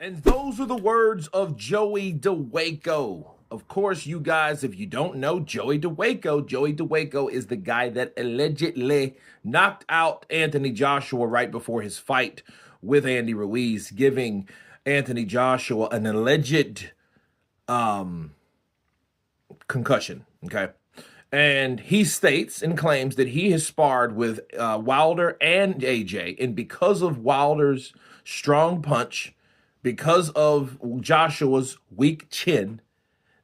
And those are the words of Joey Dawejko. Of course, you guys, if you don't know Joey Dawejko is the guy that allegedly knocked out Anthony Joshua right before his fight with Andy Ruiz, giving Anthony Joshua an alleged concussion, okay? And he states and claims that he has sparred with Wilder and AJ, and because of Wilder's strong punch, because of Joshua's weak chin,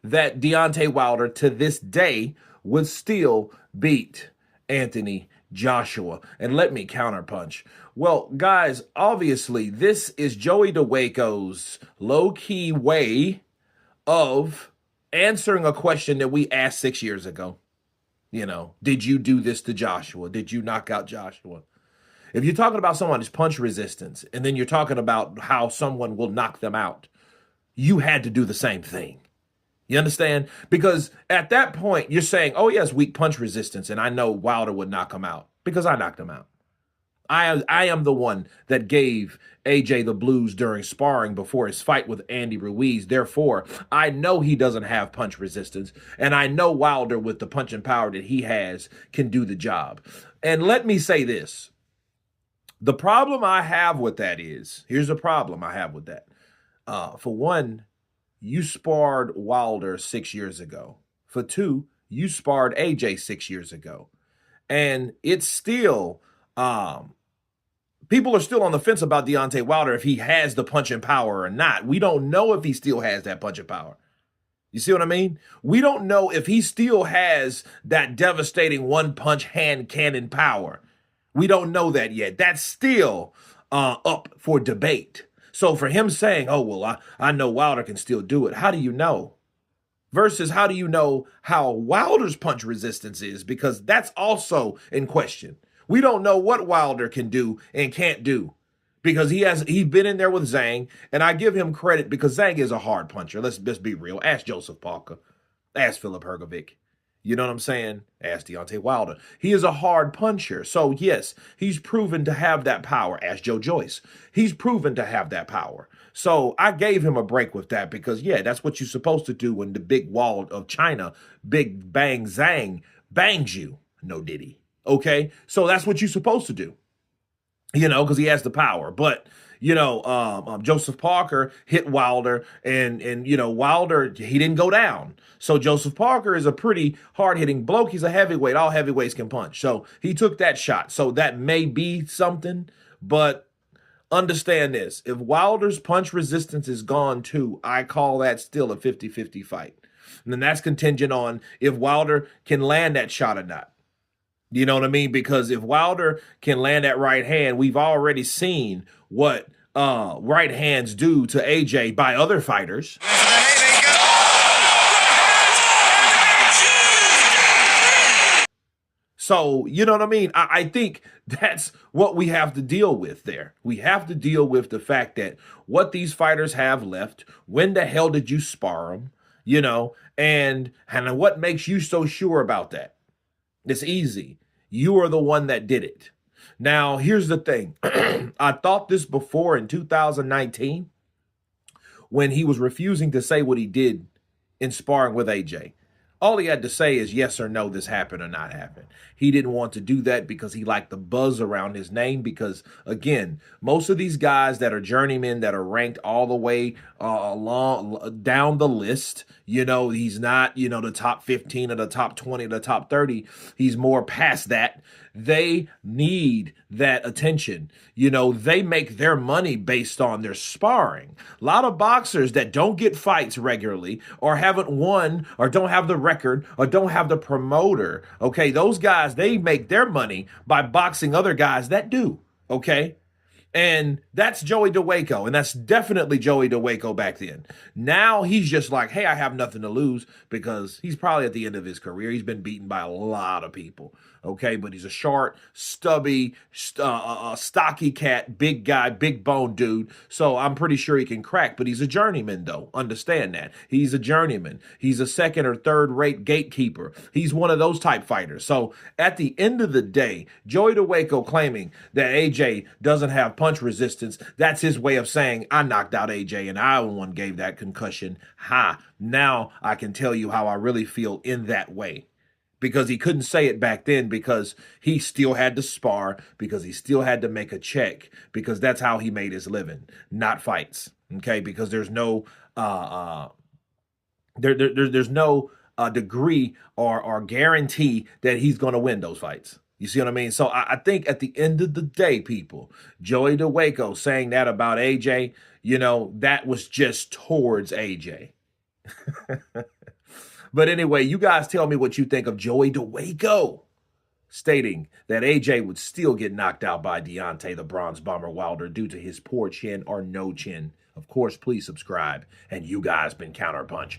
that Deontay Wilder to this day would still beat Anthony Joshua. And let me counterpunch. Well, guys, obviously, this is Joey Dawejko's low-key way of answering a question that we asked 6 years ago. You know, did you do this to Joshua? Did you knock out Joshua? If you're talking about someone's punch resistance, and then you're talking about how someone will knock them out, you had to do the same thing. You understand? Because at that point, you're saying, oh, yes, weak punch resistance, and I know Wilder would knock him out because I knocked him out. I am the one that gave AJ the blues during sparring before his fight with Andy Ruiz. Therefore, I know he doesn't have punch resistance, and I know Wilder, with the punch and power that he has, can do the job. And let me say this. The problem I have with that is, here's the problem I have with that. For one, you sparred Wilder 6 years ago. For two, you sparred AJ 6 years ago. And it's still, people are still on the fence about Deontay Wilder if he has the punch and power or not. We don't know if he still has that punch and power. You see what I mean? We don't know if he still has that devastating one-punch hand cannon power. We don't know that yet. That's still up for debate. So for him saying, oh, well, I know Wilder can still do it. How do you know? Versus how do you know how Wilder's punch resistance is? Because that's also in question. We don't know what Wilder can do and can't do because he's been in there with Zhang, and I give him credit because Zhang is a hard puncher. Let's be real. Ask Joseph Parker. Ask Philip Hergovic. You know what I'm saying? Ask Deontay Wilder. He is a hard puncher. So, yes, he's proven to have that power. Ask Joe Joyce. He's proven to have that power. So I gave him a break with that because, yeah, that's what you're supposed to do when the big wall of China, Big Bang Zhang, bangs you. No diddy. Okay? So that's what you're supposed to do. You know, because he has the power. But, you know, Joseph Parker hit Wilder, and you know, Wilder, he didn't go down. So Joseph Parker is a pretty hard-hitting bloke. He's a heavyweight. All heavyweights can punch. So he took that shot. So that may be something, but understand this. If Wilder's punch resistance is gone too, I call that still a 50-50 fight. And then that's contingent on if Wilder can land that shot or not. You know what I mean? Because if Wilder can land that right hand, we've already seen what right hands do to AJ by other fighters. So, you know what I mean? I think that's what we have to deal with there. We have to deal with the fact that what these fighters have left, when the hell did you spar them, you know, and what makes you so sure about that? It's easy. You are the one that did it. Now, here's the thing. I thought this before in 2019 when he was refusing to say what he did in sparring with AJ. All he had to say is yes or no, this happened or not happened. He didn't want to do that because he liked the buzz around his name because, again, most of these guys that are journeymen that are ranked all the way along down the list, you know, he's not, you know, the top 15 or the top 20 or the top 30. He's more past that. They need that attention. You know, they make their money based on their sparring. A lot of boxers that don't get fights regularly or haven't won or don't have the record or don't have the promoter, okay, those guys, they make their money by boxing other guys that do, okay? And that's Joey Dawejko, and that's definitely Joey Dawejko back then. Now he's just like, hey, I have nothing to lose because he's probably at the end of his career. He's been beaten by a lot of people, okay? But he's a short, stubby, stocky cat, big guy, big bone dude. So I'm pretty sure he can crack, but he's a journeyman, though. Understand that. He's a journeyman. He's a second or third rate gatekeeper. He's one of those type fighters. So at the end of the day, Joey Dawejko claiming that AJ doesn't have punch resistance. That's his way of saying, I knocked out AJ and I one gave that concussion. Ha, now I can tell you how I really feel in that way. Because he couldn't say it back then because he still had to spar, because he still had to make a check, because that's how he made his living, not fights. Okay, because there's no there's no degree or guarantee that he's going to win those fights. You see what I mean? So I think at the end of the day, people, Joey Dawejko saying that about AJ, you know, that was just towards AJ. But anyway, you guys tell me what you think of Joey Dawejko stating that AJ would still get knocked out by Deontay, the Bronze Bomber Wilder, due to his poor chin or no chin. Of course, please subscribe. And you guys been Counterpunch.